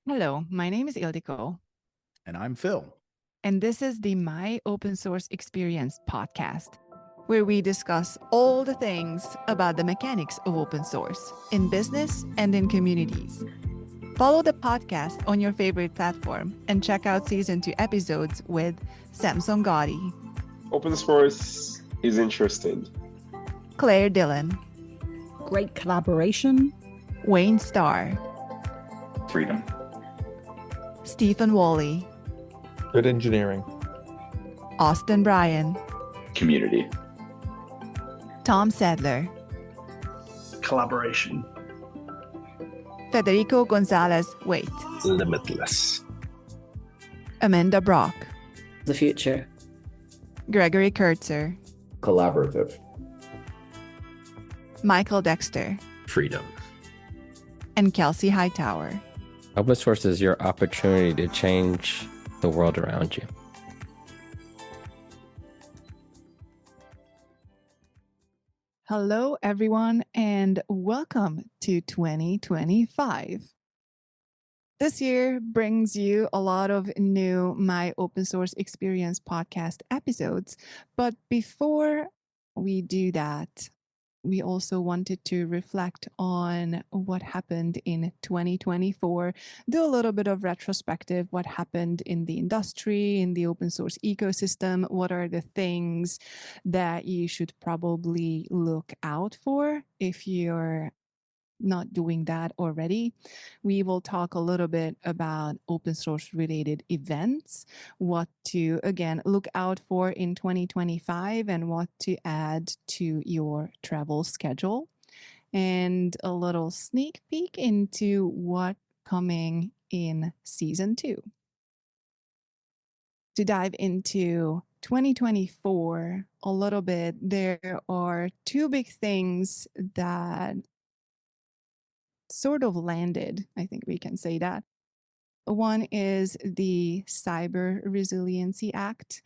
Hello, my name is Ildiko, And I'm Phil. and this is the My Open Source Experience podcast, where we discuss all the things about the mechanics of open source in business and in communities. Follow the podcast on your favorite platform and check out season 2 episodes with Samson Gotti, Open source is interesting. Claire Dillon, Great collaboration. Wayne Starr, Freedom. Stephen Wally, Good engineering. Austin Bryan, Community. Tom Sadler, Collaboration. Federico Gonzalez Waite, Limitless. Amanda Brock, The future. Gregory Kurtzer, Collaborative. Michael Dexter, Freedom. and Kelsey Hightower. Open source is your opportunity to change the world around you. Hello, everyone, and welcome to 2025. This year brings you a lot of new My Open Source Experience podcast episodes. But before we do that, we also wanted to reflect on what happened in 2024, do a little bit of retrospective, what happened in the industry, in the open source ecosystem, what are the things that you should probably look out for if you're not doing that already. We will talk a little bit about open source related events, what to, again, look out for in 2025 and what to add to your travel schedule, and a little sneak peek into what coming in season 2. To dive into 2024 a little bit, there are two big things that sort of landed, I think we can say that. One is the Cyber Resiliency Act,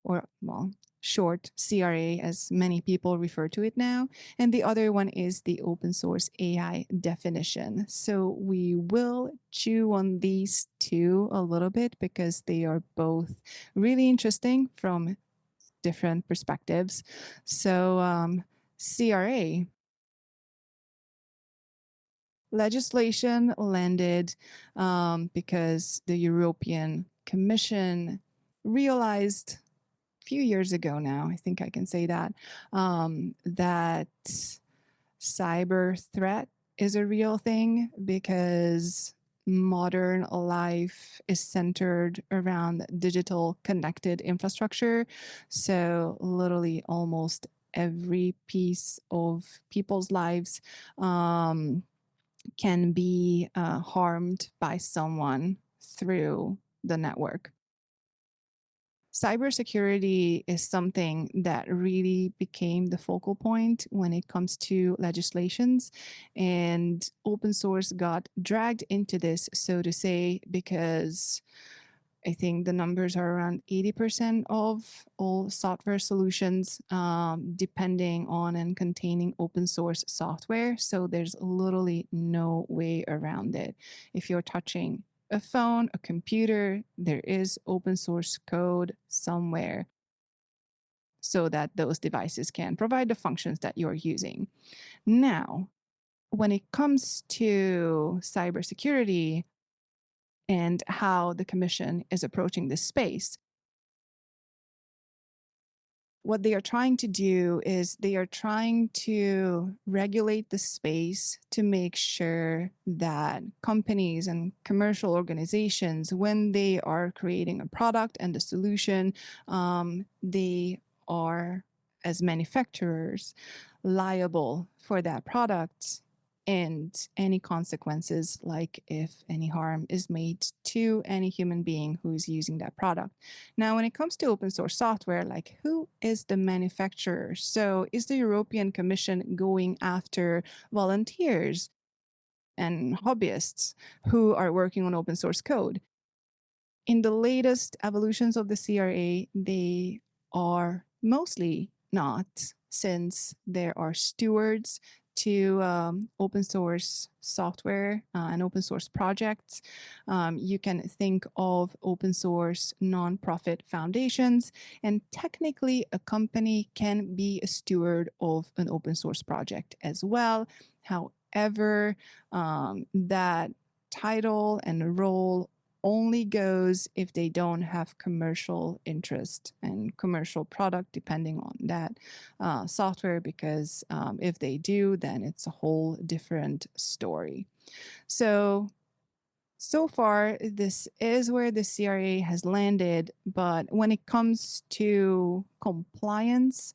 or, well, short CRA, as many people refer to it now. And the other one is the open source AI definition. So we will chew on these two a little bit because they are both really interesting from different perspectives. So, CRA. Legislation landed because the European Commission realized a few years ago now, I think I can say that, that cyber threat is a real thing because modern life is centered around digital connected infrastructure. So literally almost every piece of people's lives can be harmed by someone through the network. Cybersecurity is something that really became the focal point when it comes to legislations, and open source got dragged into this, so to say, because I think the numbers are around 80% of all software solutions depending on and containing open source software. So there's literally no way around it. If you're touching a phone, a computer, there is open source code somewhere so that those devices can provide the functions that you're using. Now, when it comes to cybersecurity, and how the Commission is approaching this space. What they are trying to do is they are trying to regulate the space to make sure that companies and commercial organizations, when they are creating a product and a solution, they are, as manufacturers, liable for that product and any consequences, like if any harm is made to any human being who is using that product. Now, when it comes to open source software, like, who is the manufacturer? So is the European Commission going after volunteers and hobbyists who are working on open source code? In the latest evolutions of the CRA, they are mostly not, since there are stewards to open source software and open source projects, you can think of open source nonprofit foundations. And technically, a company can be a steward of an open source project as well. However, that title and role only goes if they don't have commercial interest and commercial product depending on that software, because if they do, then it's a whole different story. So far, this is where the CRA has landed, but when it comes to compliance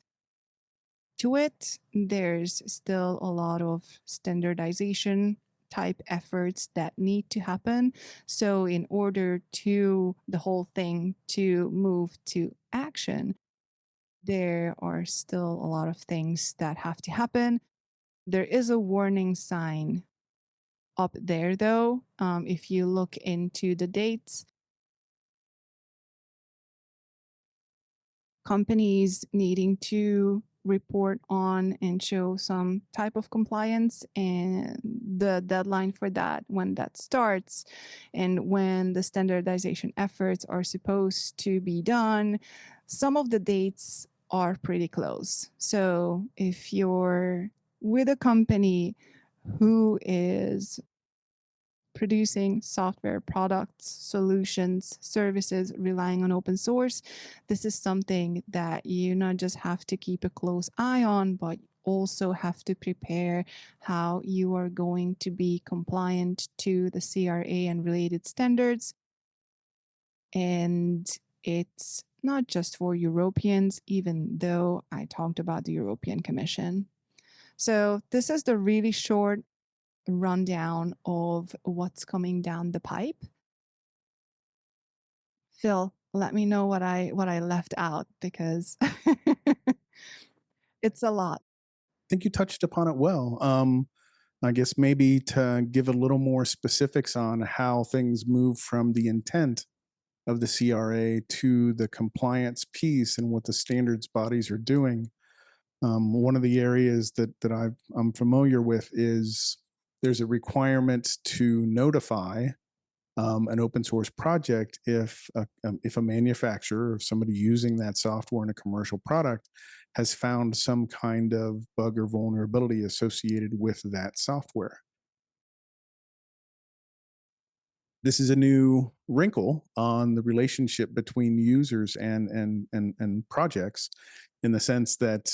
to it, there's still a lot of standardization type efforts that need to happen. So in order to the whole thing to move to action, there are still a lot of things that have to happen. There is a warning sign up there though. If you look into the dates, companies needing to report on and show some type of compliance, and the deadline for that, when that starts and when the standardization efforts are supposed to be done, some of the dates are pretty close. So if you're with a company who is producing software products, solutions, services relying on open source, this is something that you not just have to keep a close eye on, but also have to prepare how you are going to be compliant to the CRA and related standards. And it's not just for Europeans, even though I talked about the European Commission. So this is the really short rundown of what's coming down the pipe. Phil, let me know what I left out, because it's a lot. I think you touched upon it well. I guess maybe to give a little more specifics on how things move from the intent of the CRA to the compliance piece and what the standards bodies are doing. One of the areas that I'm familiar with is there's a requirement to notify an open source project if a manufacturer or somebody using that software in a commercial product has found some kind of bug or vulnerability associated with that software. This is a new wrinkle on the relationship between users and projects, in the sense that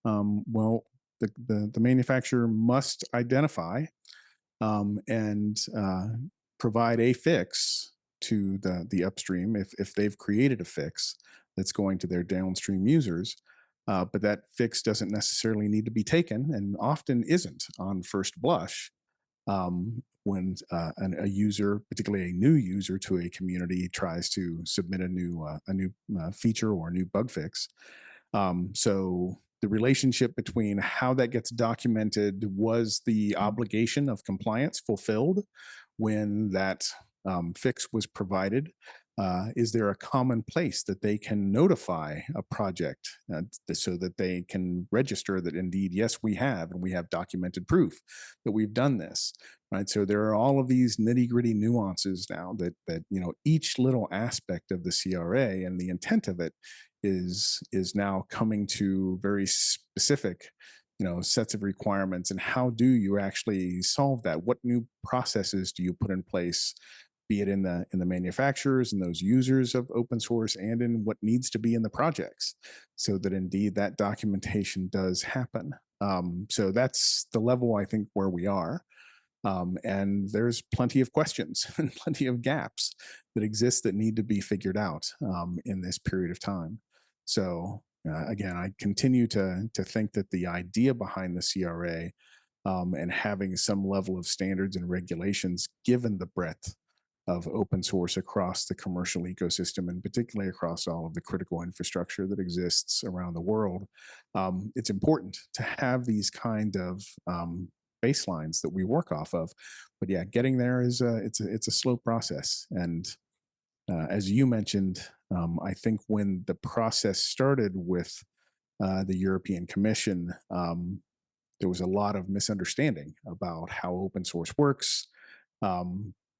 well, the manufacturer must identify and provide a fix to the upstream if they've created a fix that's going to their downstream users. But that fix doesn't necessarily need to be taken, and often isn't on first blush, when a user, particularly a new user to a community, tries to submit a new feature or a new bug fix. So the relationship between how that gets documented, was the obligation of compliance fulfilled when that fix was provided? Is there a common place that they can notify a project so that they can register that indeed, yes, we have, and we have documented proof that we've done this, right? So there are all of these nitty gritty nuances now that each little aspect of the CRA and the intent of it is now coming to very specific sets of requirements. And how do you actually solve that? What new processes do you put in place, be it in the manufacturers and those users of open source, and in what needs to be in the projects, so that indeed that documentation does happen? So that's the level, I think, where we are. And there's plenty of questions and plenty of gaps that exist that need to be figured out in this period of time. So again, I continue to think that the idea behind the CRA and having some level of standards and regulations, given the breadth of open source across the commercial ecosystem, and particularly across all of the critical infrastructure that exists around the world, it's important to have these kind of baselines that we work off of. But yeah, getting there is it's a slow process. And as you mentioned, I think when the process started with the European Commission, there was a lot of misunderstanding about how open source works.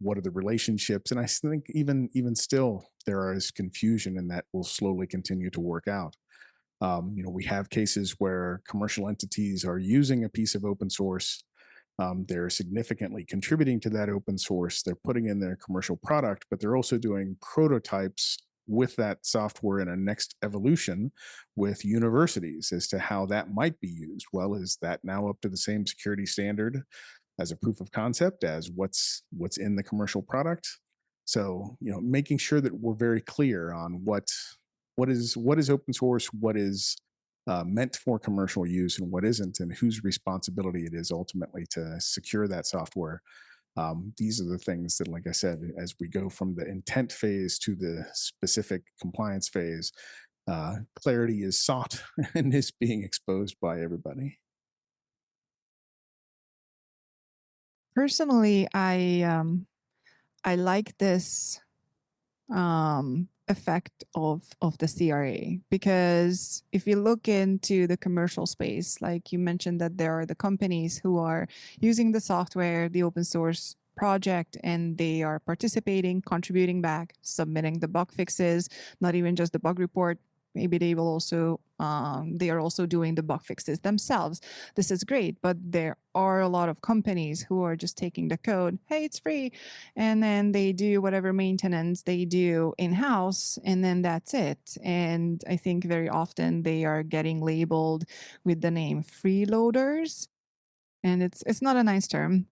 What are the relationships? And I think even still there is confusion, and that will slowly continue to work out. We have cases where commercial entities are using a piece of open source. They're significantly contributing to that open source. They're putting in their commercial product, but they're also doing prototypes with that software in a next evolution with universities as to how that might be used. Well, is that now up to the same security standard as a proof of concept as what's in the commercial product? So, making sure that we're very clear on what is open source, what is meant for commercial use, and what isn't, and whose responsibility it is ultimately to secure that software. These are the things that, like I said, as we go from the intent phase to the specific compliance phase, clarity is sought and is being exposed by everybody. Personally, I like this effect of the CRA, because if you look into the commercial space, like you mentioned, that there are the companies who are using the software, the open source project, and they are participating, contributing back, submitting the bug fixes, not even just the bug report. Maybe they will also they are also doing the bug fixes themselves. This is great, but there are a lot of companies who are just taking the code, hey, it's free, and then they do whatever maintenance they do in-house, and then that's it. And I think very often they are getting labeled with the name freeloaders, and it's not a nice term,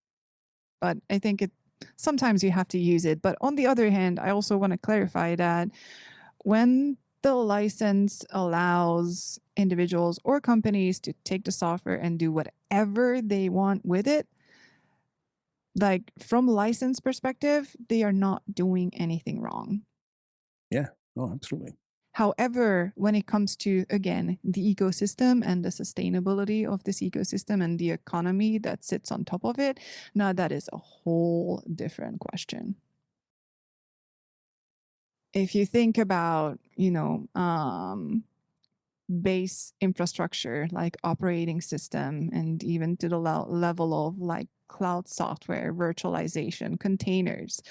but I think it sometimes you have to use it. But on the other hand, I also want to clarify that when the license allows individuals or companies to take the software and do whatever they want with it, like from license perspective, they are not doing anything wrong. Yeah. Oh, absolutely. However, when it comes to, again, the ecosystem and the sustainability of this ecosystem and the economy that sits on top of it, now that is a whole different question. If you think about, base infrastructure like operating system, and even to the level of like cloud software, virtualization, containers,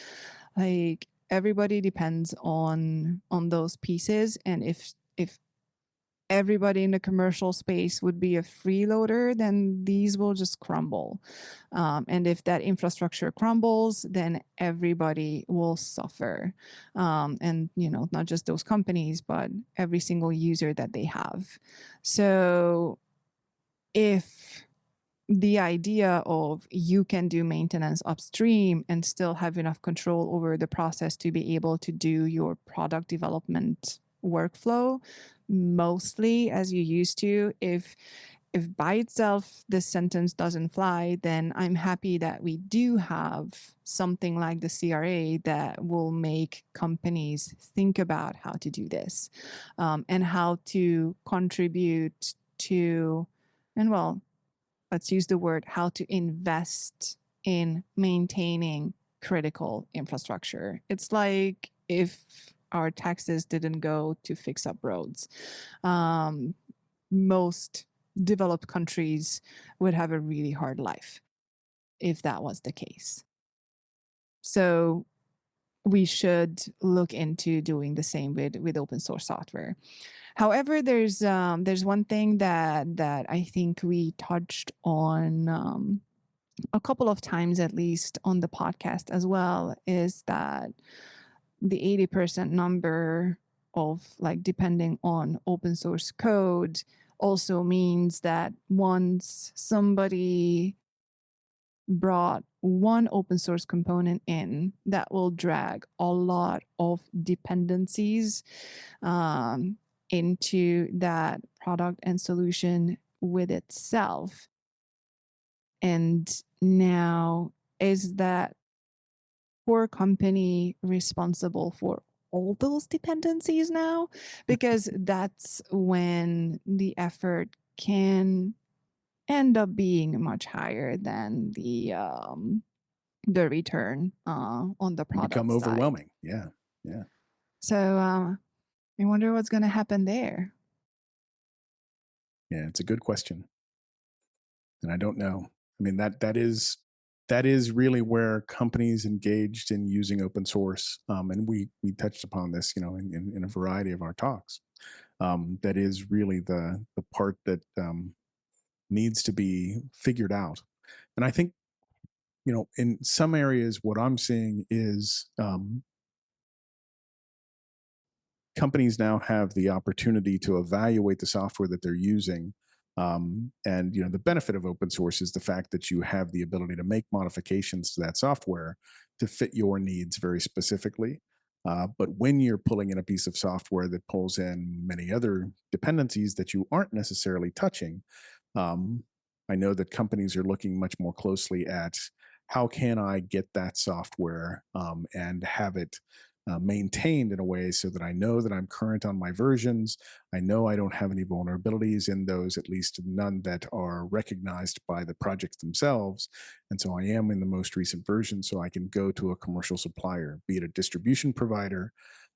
like everybody depends on those pieces. And if everybody in the commercial space would be a freeloader, then these will just crumble. And if that infrastructure crumbles, then everybody will suffer. And, not just those companies, but every single user that they have. So if the idea of you can do maintenance upstream and still have enough control over the process to be able to do your product development workflow mostly as you used to, if by itself this sentence doesn't fly, then I'm happy that we do have something like the CRA that will make companies think about how to do this, and how to contribute to, and well, let's use the word, how to invest in maintaining critical infrastructure. It's like if our taxes didn't go to fix up roads. Most developed countries would have a really hard life if that was the case. So we should look into doing the same with open source software. However, there's one thing that I think we touched on a couple of times, at least on the podcast as well, is that the 80% number of like depending on open source code also means that once somebody brought one open source component in, that will drag a lot of dependencies into that product and solution with itself. And now, is that poor company responsible for all those dependencies now? Because that's when the effort can end up being much higher than the return on the product Become side. overwhelming. Yeah. Yeah. So I wonder what's going to happen there. Yeah. It's a good question. And I don't know. I mean, that is really where companies engaged in using open source, and we touched upon this, in a variety of our talks. That is really the part that needs to be figured out. And I think, in some areas, what I'm seeing is companies now have the opportunity to evaluate the software that they're using. And the benefit of open source is the fact that you have the ability to make modifications to that software to fit your needs very specifically. But when you're pulling in a piece of software that pulls in many other dependencies that you aren't necessarily touching, um, I know that companies are looking much more closely at how can I get that software and have it maintained in a way so that I know that I'm current on my versions. I know I don't have any vulnerabilities in those, at least none that are recognized by the projects themselves. And so I am in the most recent version, so I can go to a commercial supplier, be it a distribution provider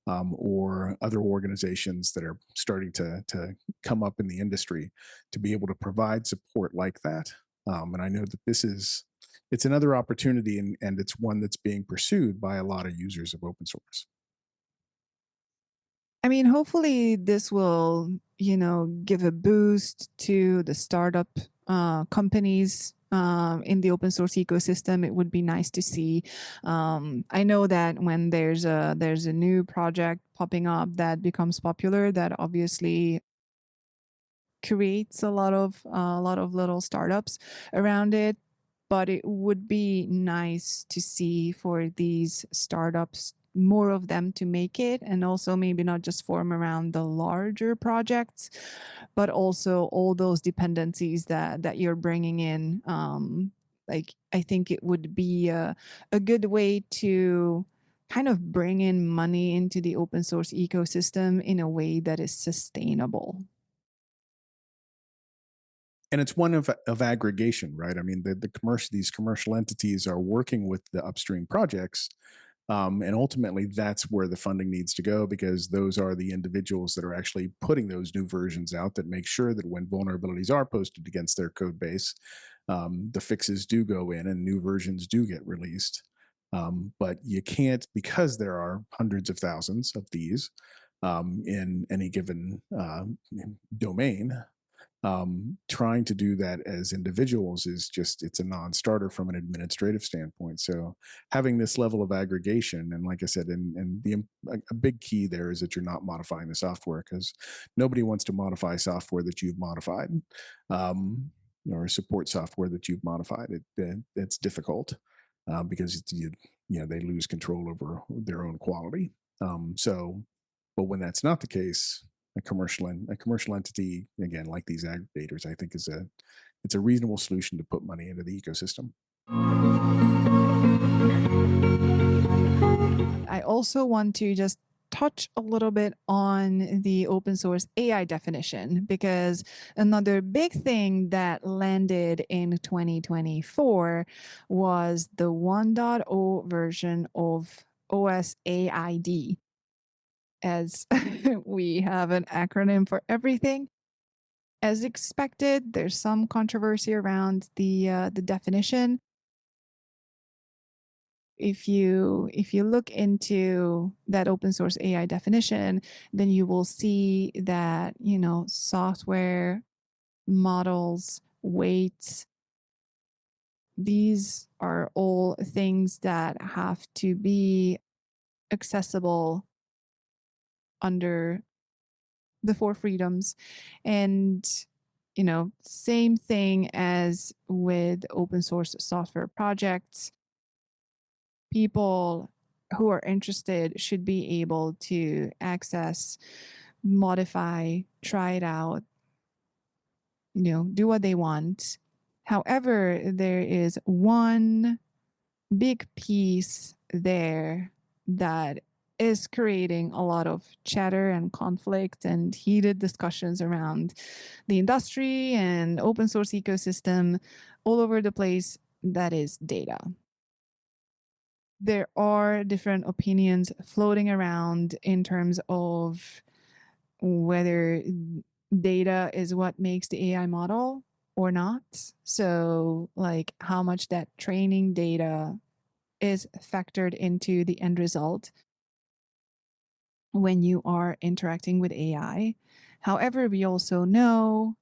or other organizations that are starting to come up in the industry to be able to provide support like that. And I know that it's another opportunity, and it's one that's being pursued by a lot of users of open source. I mean, hopefully this will, give a boost to the startup companies in the open source ecosystem. It would be nice to see. I know that when there's a new project popping up that becomes popular, that obviously creates a lot of little startups around it. But it would be nice to see for these startups, more of them to make it, and also maybe not just form around the larger projects, but also all those dependencies that you're bringing in. Like, I think it would be a good way to kind of bring in money into the open source ecosystem in a way that is sustainable. And it's one of aggregation, right? I mean, these commercial entities are working with the upstream projects, and ultimately that's where the funding needs to go, because those are the individuals that are actually putting those new versions out that make sure that when vulnerabilities are posted against their code base, the fixes do go in and new versions do get released. But you can't, because there are hundreds of thousands of these in any given domain. Trying to do that as individuals is it's a non-starter from an administrative standpoint. So having this level of aggregation, and like I said, a big key there is that you're not modifying the software, because nobody wants to modify software that you've modified, or support software that you've modified. It's difficult because they lose control over their own quality. But when that's not the case, a commercial entity, again, like these aggregators, I think it's a reasonable solution to put money into the ecosystem. I also want to just touch a little bit on the open source AI definition, because another big thing that landed in 2024 was the 1.0 version of OSAID, as we have an acronym for everything. As expected, there's some controversy around the definition. If you look into that open source AI definition, then you will see that, software, models, weights, these are all things that have to be accessible under the four freedoms. And, same thing as with open source software projects, people who are interested should be able to access, modify, try it out, do what they want. However, there is one big piece there that is creating a lot of chatter and conflict and heated discussions around the industry and open source ecosystem all over the place. That is data. There are different opinions floating around in terms of whether data is what makes the AI model, or not. So, like, how much that training data is factored into the end result when you are interacting with AI. However, we also know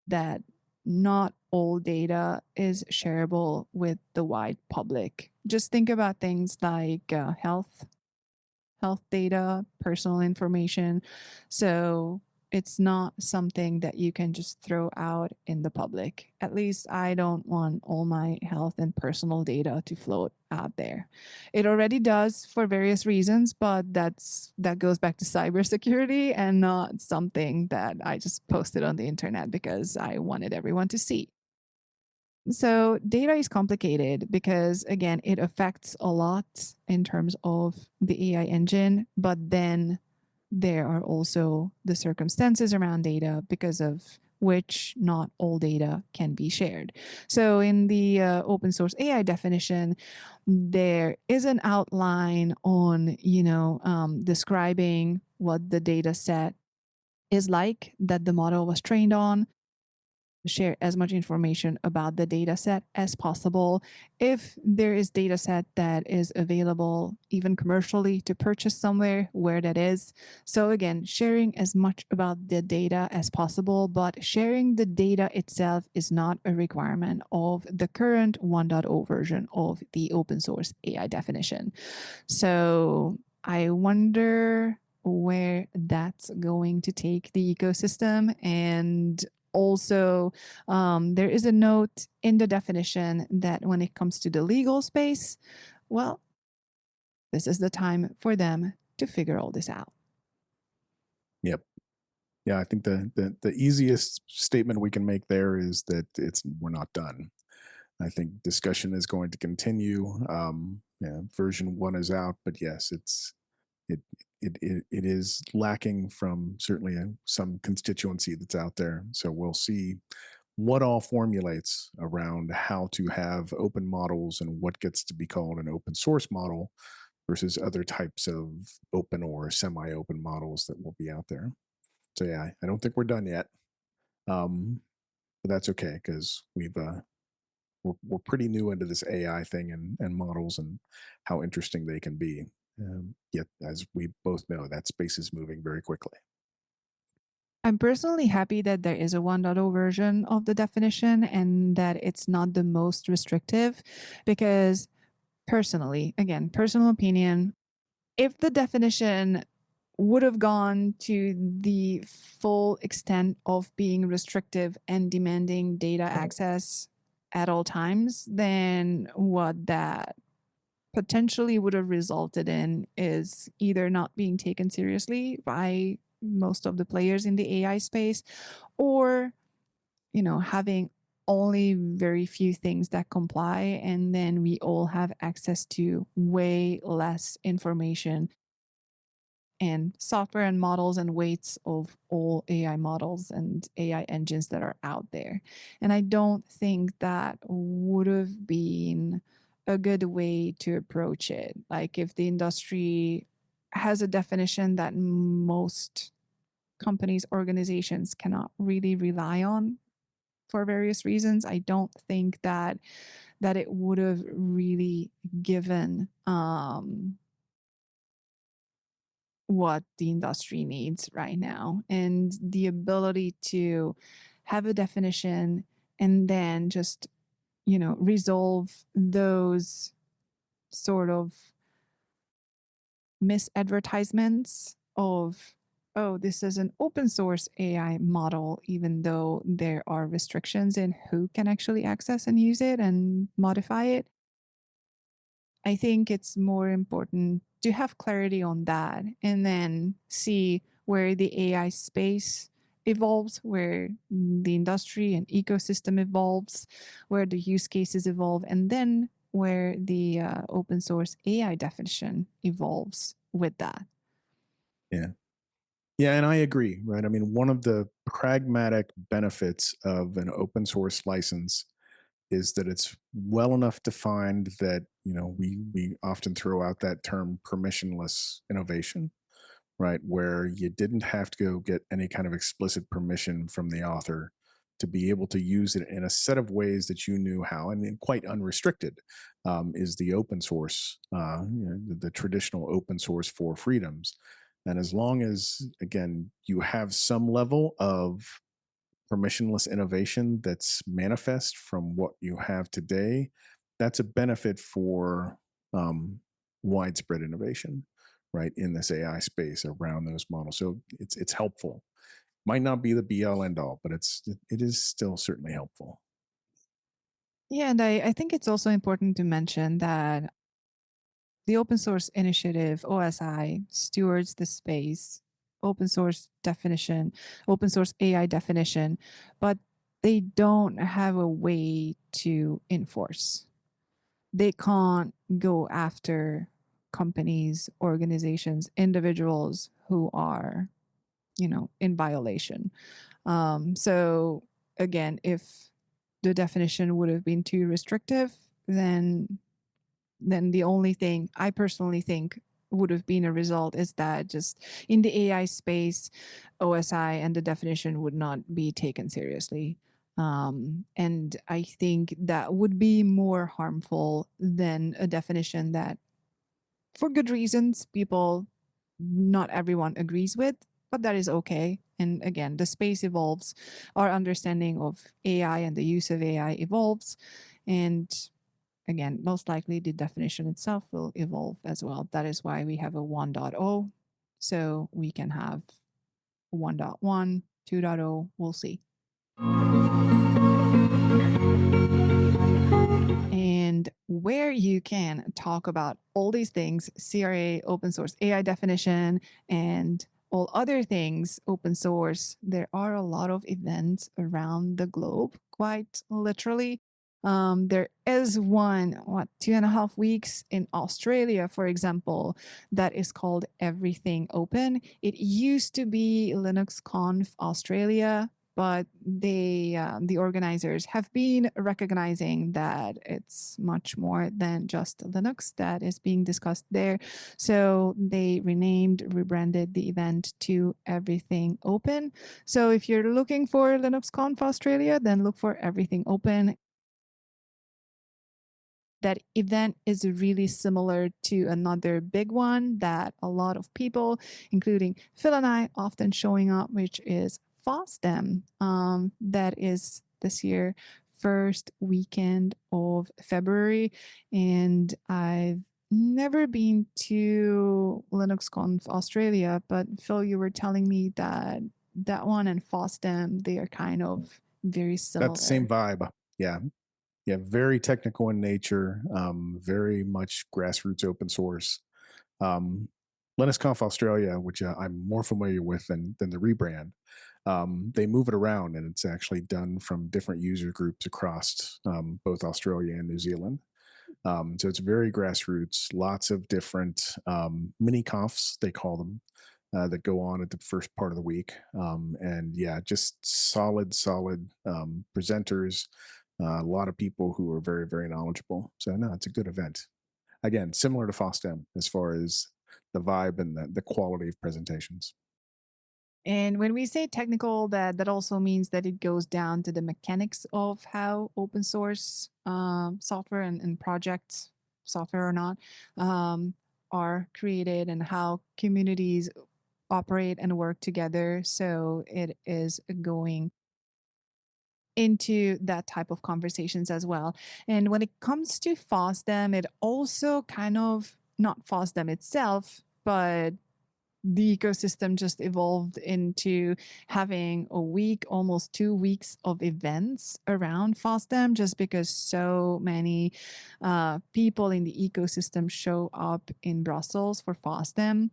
that not all data is shareable with the wide public. Just think about things like health data, personal information. So it's not something that you can just throw out in the public. At least I don't want all my health and personal data to float out there. It already does for various reasons, but that goes back to cybersecurity and not something that I just posted on the internet because I wanted everyone to see. So data is complicated because again, it affects a lot in terms of the AI engine, but then there are also the circumstances around data because of which not all data can be shared. So in the open source AI definition, there is an outline on, describing what the data set is like that the model was trained on, share as much information about the data set as possible. If there is data set that is available even commercially to purchase somewhere, where that is. So again, sharing as much about the data as possible, but sharing the data itself is not a requirement of the current 1.0 version of the open source AI definition. So I wonder where that's going to take the ecosystem. And also, there is a note in the definition that when it comes to the legal space, well, this is the time for them to figure all this out. Yep. Yeah, I think the easiest statement we can make there is that we're not done. I think discussion is going to continue. Version 1 is out, but yes, it is lacking from certainly some constituency that's out there. So we'll see what all formulates around how to have open models and what gets to be called an open source model versus other types of open or semi-open models that will be out there. So yeah, I don't think we're done yet, but that's okay because we're pretty new into this AI thing and models and how interesting they can be. Yet, as we both know, that space is moving very quickly. I'm personally happy that there is a 1.0 version of the definition and that it's not the most restrictive because personally, again, personal opinion, if the definition would have gone to the full extent of being restrictive and demanding data access at all times, then what that potentially would have resulted in is either not being taken seriously by most of the players in the AI space or, having only very few things that comply and then we all have access to way less information and software and models and weights of all AI models and AI engines that are out there. And I don't think that would have been a good way to approach it. Like if the industry has a definition that most companies, organizations cannot really rely on for various reasons, I don't think that it would have really given what the industry needs right now, and the ability to have a definition and then just resolve those sort of misadvertisements of, oh, this is an open source AI model, even though there are restrictions in who can actually access and use it and modify it. I think it's more important to have clarity on that and then see where the AI space evolves, where the industry and ecosystem evolves, where the use cases evolve, and then where the open source AI definition evolves with that. Yeah. Yeah, and I agree, right? I mean, one of the pragmatic benefits of an open source license is that it's well enough defined that, we often throw out that term permissionless innovation, right? Where you didn't have to go get any kind of explicit permission from the author to be able to use it in a set of ways that you knew how, and then quite unrestricted, is the open source, the traditional open source for freedoms. And as long as, again, you have some level of permissionless innovation that's manifest from what you have today, that's a benefit for widespread innovation, right, in this AI space around those models. So it's helpful. Might not be the be all end all, but it is still certainly helpful. Yeah, and I think it's also important to mention that the open source initiative, OSI, stewards the space, open source definition, open source AI definition, but they don't have a way to enforce. They can't go after companies, organizations, individuals who are, in violation. So again, if the definition would have been too restrictive, then the only thing I personally think would have been a result is that just in the AI space, OSI and the definition would not be taken seriously. And I think that would be more harmful than a definition that, for good reasons, not everyone agrees with, but that is okay. And again, the space evolves, our understanding of AI and the use of AI evolves. And again, most likely the definition itself will evolve as well. That is why we have a 1.0. So we can have 1.1, 2.0, we'll see. And where you can talk about all these things, CRA, open source AI definition, and all other things open source, there are a lot of events around the globe, quite literally. There is one, 2.5 weeks in Australia, for example, that is called Everything Open. It used to be LinuxConf Australia, but the organizers have been recognizing that it's much more than just Linux that is being discussed there. So they rebranded the event to Everything Open. So if you're looking for LinuxConf Australia, then look for Everything Open. That event is really similar to another big one that a lot of people, including Phil and I, often showing up, which is FOSDEM. That is this year, first weekend of February. And I've never been to LinuxConf Australia, but Phil, you were telling me that that one and FOSDEM, they are kind of very similar. That's the same vibe. Yeah. Yeah, very technical in nature, very much grassroots open source. LinuxConf Australia, which I'm more familiar with than the rebrand, they move it around, and it's actually done from different user groups across both Australia and New Zealand. So it's very grassroots, lots of different mini confs, they call them, that go on at the first part of the week. And yeah, just solid presenters, a lot of people who are very, very knowledgeable. So no, it's a good event. Again, similar to FOSDEM as far as the vibe and the quality of presentations. And when we say technical, that also means that it goes down to the mechanics of how open source software and projects, software or not, are created and how communities operate and work together. So it is going into that type of conversations as well. And when it comes to FOSDEM, it also kind of, not FOSDEM itself, but the ecosystem just evolved into having a week, almost 2 weeks of events around FOSDEM, just because so many people in the ecosystem show up in Brussels for FOSDEM.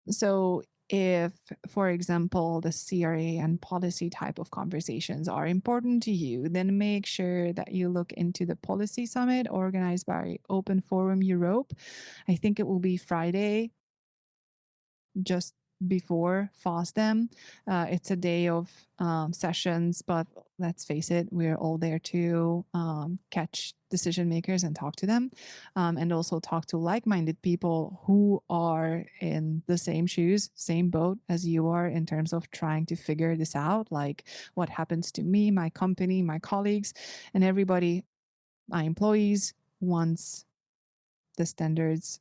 So if, for example, the CRA and policy type of conversations are important to you, then make sure that you look into the policy summit organized by Open Forum Europe. I think it will be Friday, just before FOSDEM. It's a day of sessions, but let's face it, we're all there to catch decision makers and talk to them, and also talk to like-minded people who are in the same shoes, same boat as you are in terms of trying to figure this out, like what happens to me, my company, my colleagues, and everybody, my employees, once the standards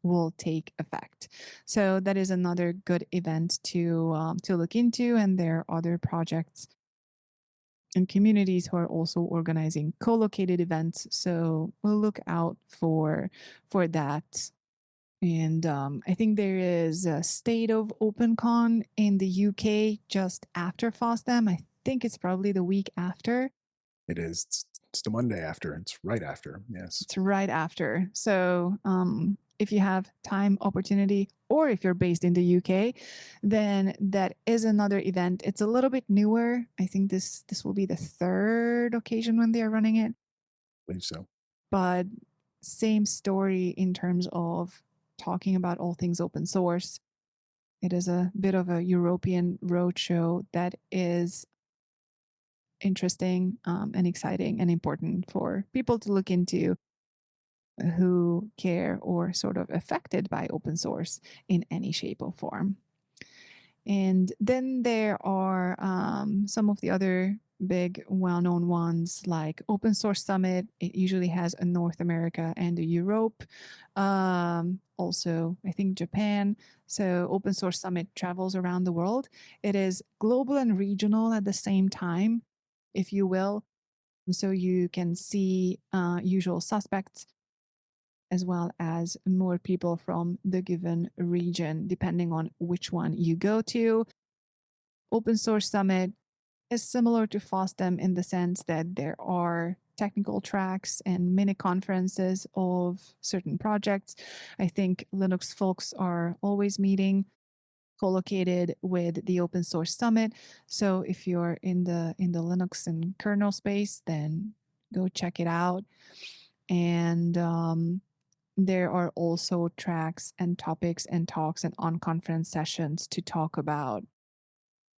will take effect. So that is another good event to look into, and there are other projects and communities who are also organizing co-located events. So we'll look out for that. And I think there is a State of OpenCon in the UK just after FOSDEM. I think it's probably the week after. It is. It's the Monday after. It's right after. Yes. It's right after. So if you have time, opportunity, or if you're based in the UK, then that is another event. It's a little bit newer. I think this will be the third occasion when they are running it. I believe so. But same story in terms of talking about all things open source. It is a bit of a European roadshow that is interesting and exciting and important for people to look into who care or sort of affected by open source in any shape or form. And then there are some of the other big well-known ones like Open Source Summit. It usually has a North America and a Europe. Also, I think Japan. So Open Source Summit travels around the world. It is global and regional at the same time, if you will. So you can see usual suspects as well as more people from the given region, depending on which one you go to. Open Source Summit is similar to FOSDEM in the sense that there are technical tracks and mini conferences of certain projects. I think Linux folks are always meeting co-located with the Open Source Summit. So if you're in the Linux and kernel space, then go check it out. And there are also tracks and topics and talks and on-conference sessions to talk about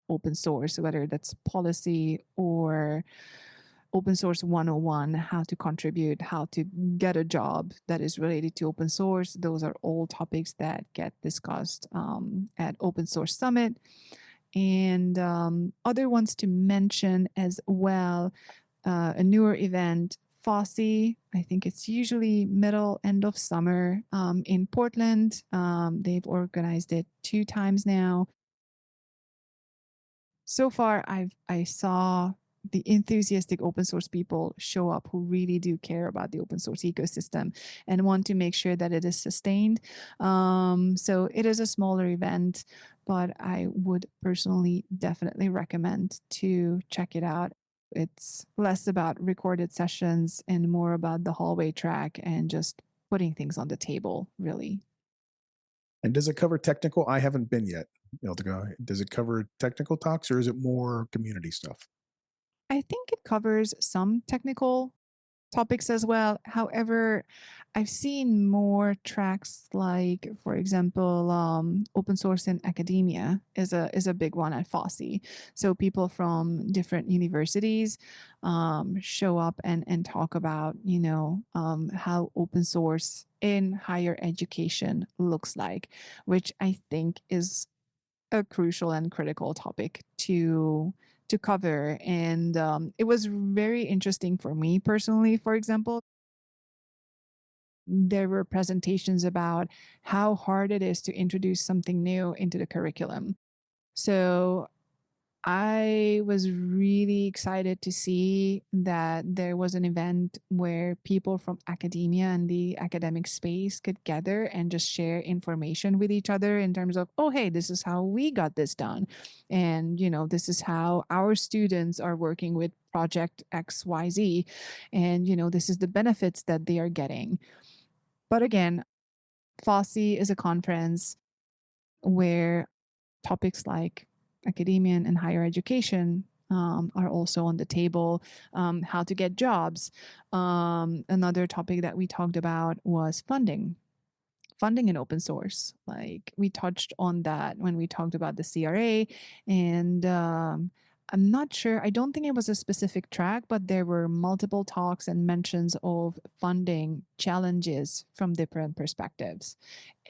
open source, whether that's policy or open source 101, how to contribute, how to get a job that is related to open source. Those are all topics that get discussed at Open Source Summit. And other ones to mention as well, a newer event, FOSSI. I think it's usually middle, end of summer in Portland. They've organized it 2 times now. So far, I saw the enthusiastic open source people show up who really do care about the open source ecosystem and want to make sure that it is sustained. So it is a smaller event, but I would personally definitely recommend to check it out. It's less about recorded sessions and more about the hallway track and just putting things on the table, really. And does it cover technical? I haven't been yet, Ildiko. Does it cover technical talks or is it more community stuff? I think it covers some technical topics as well. However, I've seen more tracks like, for example, open source in academia is a big one at FOSSI. So people from different universities show up and talk about, how open source in higher education looks like, which I think is a crucial and critical topic to cover. And it was very interesting for me personally. For example, there were presentations about how hard it is to introduce something new into the curriculum. So I was really excited to see that there was an event where people from academia and the academic space could gather and just share information with each other in terms of, oh, hey, this is how we got this done. And, this is how our students are working with project XYZ. And, this is the benefits that they are getting. But again, FOSSI is a conference where topics like academia and higher education are also on the table. How to get jobs. Another topic that we talked about was funding in open source. Like we touched on that when we talked about the CRA, and I'm not sure. I don't think it was a specific track, but there were multiple talks and mentions of funding challenges from different perspectives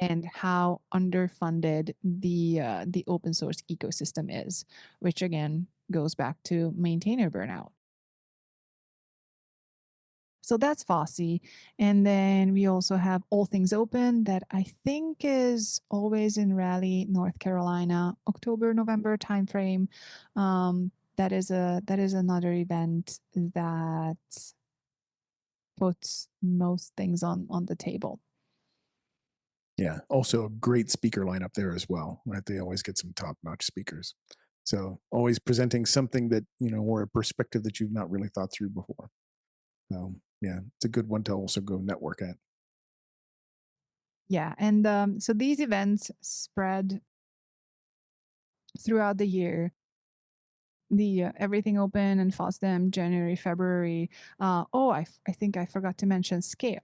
and how underfunded the open source ecosystem is, which again goes back to maintainer burnout. So that's FOSSI. And then we also have All Things Open that I think is always in Raleigh, North Carolina, October, November timeframe. That is another event that puts most things on the table. Yeah. Also a great speaker lineup there as well, right? They always get some top-notch speakers. So always presenting something that, or a perspective that you've not really thought through before. So yeah, it's a good one to also go network at. Yeah. And so these events spread throughout the year. The Everything Open and FOSDEM January, February. I think I forgot to mention Scale.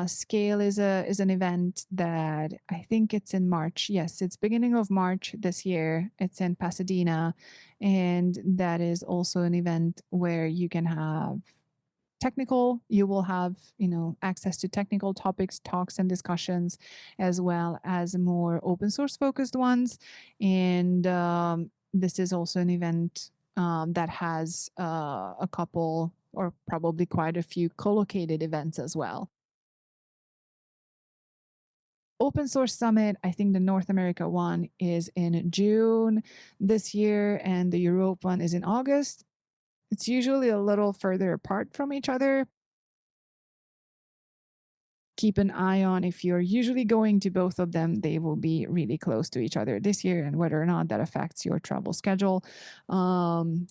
Scale is an event that I think it's in March. Yes, it's beginning of March this year. It's in Pasadena, and that is also an event where you can have you will have access to technical topics, talks, and discussions, as well as more open source focused ones. And this is also an event that has a couple or probably quite a few co-located events as well. Open Source Summit, I think the North America one is in June this year, and the Europe one is in August. It's usually a little further apart from each other. Keep an eye on if you're usually going to both of them, they will be really close to each other this year, and whether or not that affects your travel schedule,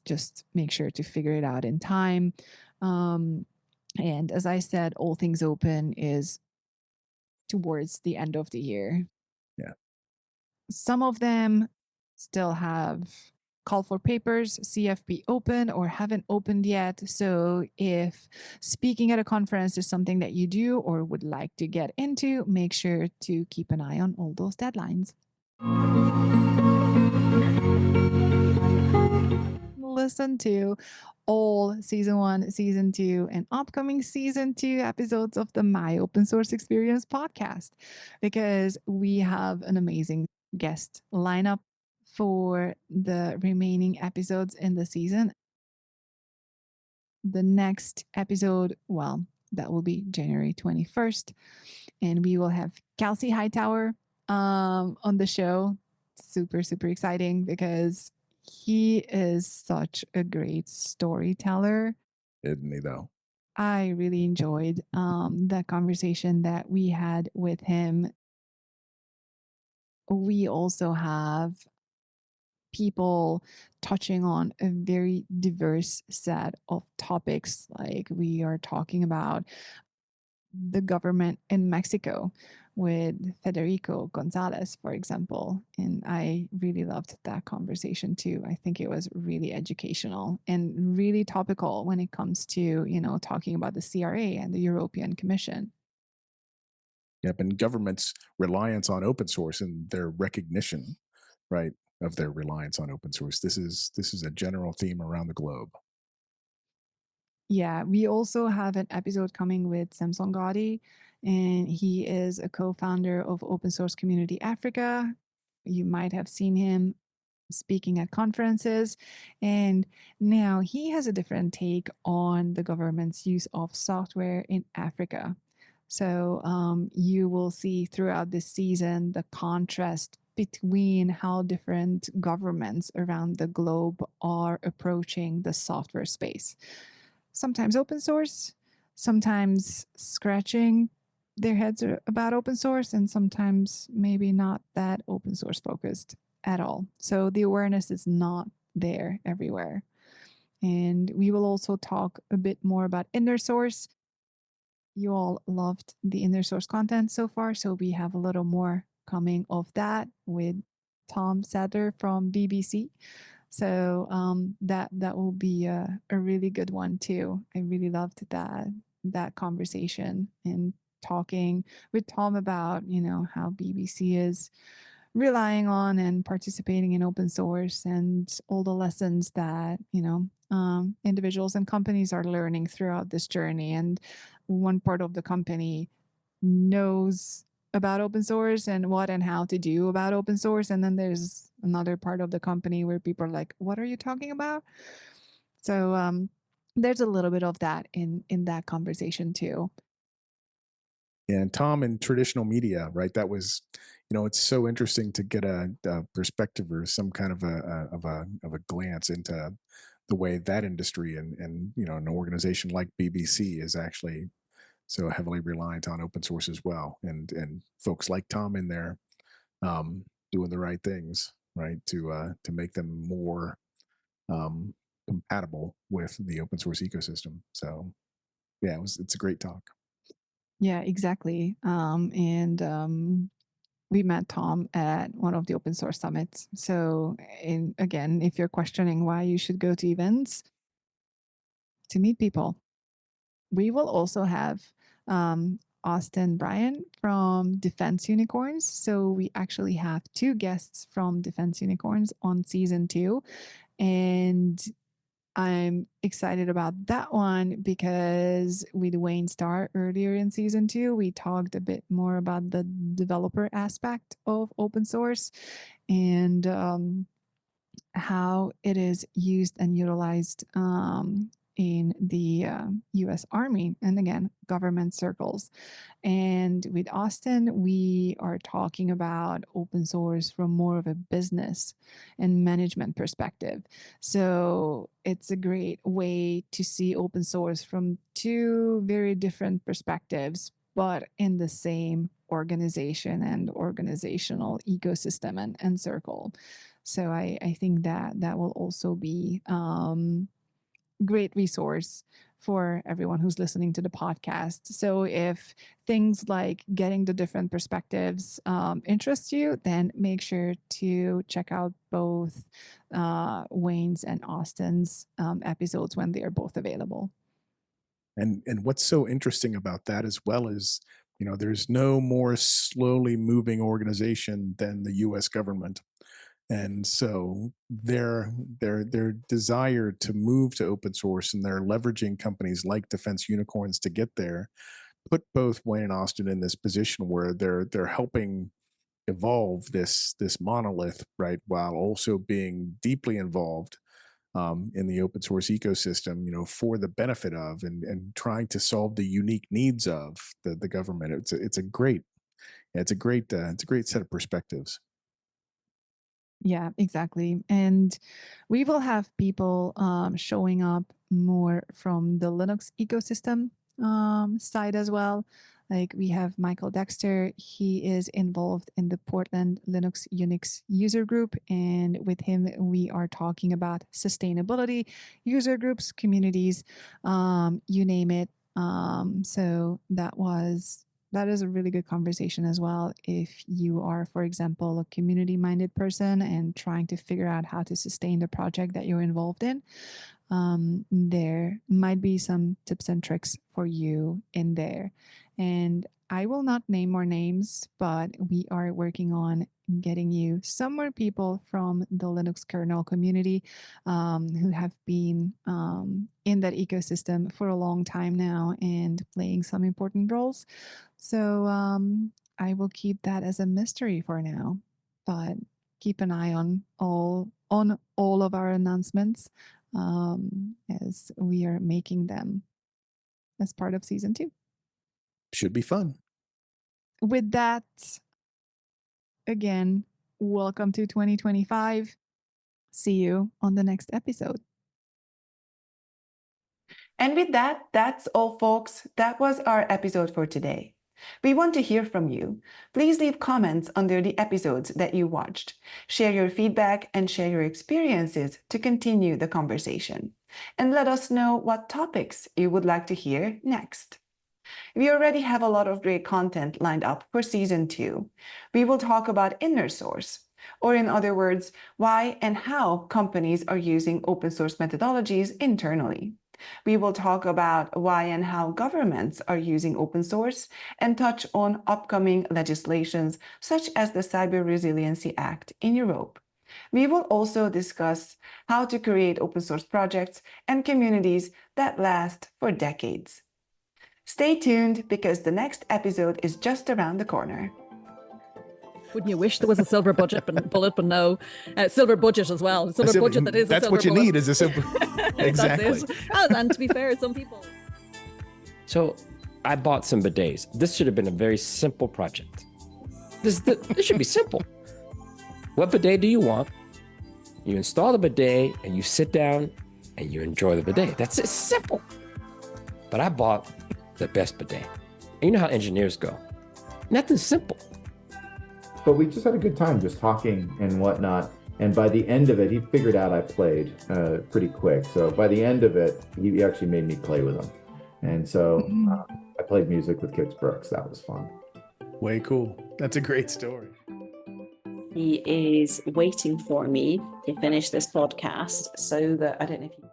just make sure to figure it out in time. And as I said, All Things Open is towards the end of the year. Yeah. Some of them still have call for papers, CFP open or haven't opened yet. So if speaking at a conference is something that you do or would like to get into, make sure to keep an eye on all those deadlines. Listen to all season 1, season 2, and upcoming season 2 episodes of the My Open Source Experience podcast, because we have an amazing guest lineup for the remaining episodes in the season. The next episode, well, that will be January 21st, and we will have Kelsey Hightower on the show. Super, super exciting because he is such a great storyteller. Isn't he though? I really enjoyed the conversation that we had with him. We also have people touching on a very diverse set of topics. Like we are talking about the government in Mexico with Federico Gonzalez, for example. And I really loved that conversation too. I think it was really educational and really topical when it comes to, talking about the CRA and the European Commission. Yep. And governments' reliance on open source and their recognition, right, of their reliance on open source. This is a general theme around the globe. Yeah, we also have an episode coming with Samson Gotti, and he is a co-founder of Open Source Community Africa. You might have seen him speaking at conferences, and now he has a different take on the government's use of software in Africa. So you will see throughout this season the contrast between how different governments around the globe are approaching the software space. Sometimes open source, sometimes scratching their heads about open source, and sometimes maybe not that open source focused at all. So the awareness is not there everywhere. And we will also talk a bit more about inner source. You all loved the inner source content so far, so we have a little more coming of that with Tom Sadler from BBC. So that will be a really good one too. I really loved that conversation and talking with Tom about how BBC is relying on and participating in open source and all the lessons that individuals and companies are learning throughout this journey. And one part of the company knows about open source and what and how to do about open source, and then there's another part of the company where people are like, what are you talking about? So there's a little bit of that in that conversation too. And Tom, in traditional media, right? That was, it's so interesting to get a perspective or some kind of a glance into the way that industry and an organization like BBC is actually so heavily reliant on open source as well, and folks like Tom in there doing the right things, right, to make them more compatible with the open source ecosystem. So yeah, it's a great talk. Yeah, exactly. And we met Tom at one of the open source summits. So, again, if you're questioning why you should go to events, to meet people. We will also have Austin Bryan from Defense Unicorns. So we actually have 2 guests from Defense Unicorns on season 2. And I'm excited about that one because with Wayne Starr earlier in season 2, we talked a bit more about the developer aspect of open source and how it is used and utilized in the US Army and again, government circles. And with Austin, we are talking about open source from more of a business and management perspective. So it's a great way to see open source from 2 very different perspectives, but in the same organization and organizational ecosystem and circle. So I think that will also be great resource for everyone who's listening to the podcast. So if things like getting the different perspectives interest you, then make sure to check out both Wayne's and Austin's episodes when they are both available. And what's so interesting about that as well is, there's no more slowly moving organization than the U.S. government. And so their desire to move to open source, and they're leveraging companies like Defense Unicorns to get there, put both Wayne and Austin in this position where they're helping evolve this monolith, right, while also being deeply involved in the open source ecosystem, for the benefit of and trying to solve the unique needs of the government. It's a great set of perspectives. Yeah, exactly. And we will have people showing up more from the Linux ecosystem side as well. Like we have Michael Dexter. He is involved in the Portland Linux Unix user group. And with him, we are talking about sustainability, user groups, communities, you name it. So that is a really good conversation as well. If you are, for example, a community minded person and trying to figure out how to sustain the project that you're involved in, there might be some tips and tricks for you in there. And I will not name more names, but we are working on getting you some more people from the Linux kernel community who have been in that ecosystem for a long time now and playing some important roles. So I will keep that as a mystery for now, but keep an eye on all of our announcements as we are making them as part of season 2. Should be fun. With that, again, welcome to 2025. See you on the next episode. And with that, that's all, folks. That was our episode for today. We want to hear from you. Please leave comments under the episodes that you watched. Share your feedback and share your experiences to continue the conversation. And let us know what topics you would like to hear next. We already have a lot of great content lined up for season 2. We will talk about inner source, or in other words, why and how companies are using open source methodologies internally. We will talk about why and how governments are using open source and touch on upcoming legislations such as the Cyber Resiliency Act in Europe. We will also discuss how to create open source projects and communities that last for decades. Stay tuned because the next episode is just around the corner. Wouldn't you wish there was a silver budget, bullet, but no. Silver budget as well. Silver budget that is a That's silver what you bullet. need is a silver. Exactly. That's it. And to be fair, some people. So I bought some bidets. This should have been a very simple project. This should be simple. What bidet do you want? You install the bidet and you sit down and you enjoy the bidet. That's it, simple. But I bought the best bidet. And you know how engineers go. Nothing simple. But we just had a good time just talking and whatnot. And by the end of it, he figured out I played pretty quick. So by the end of it, he actually made me play with him. And so I played music with Kix Brooks. That was fun. Way cool. That's a great story. He is waiting for me to finish this podcast so that I don't know if you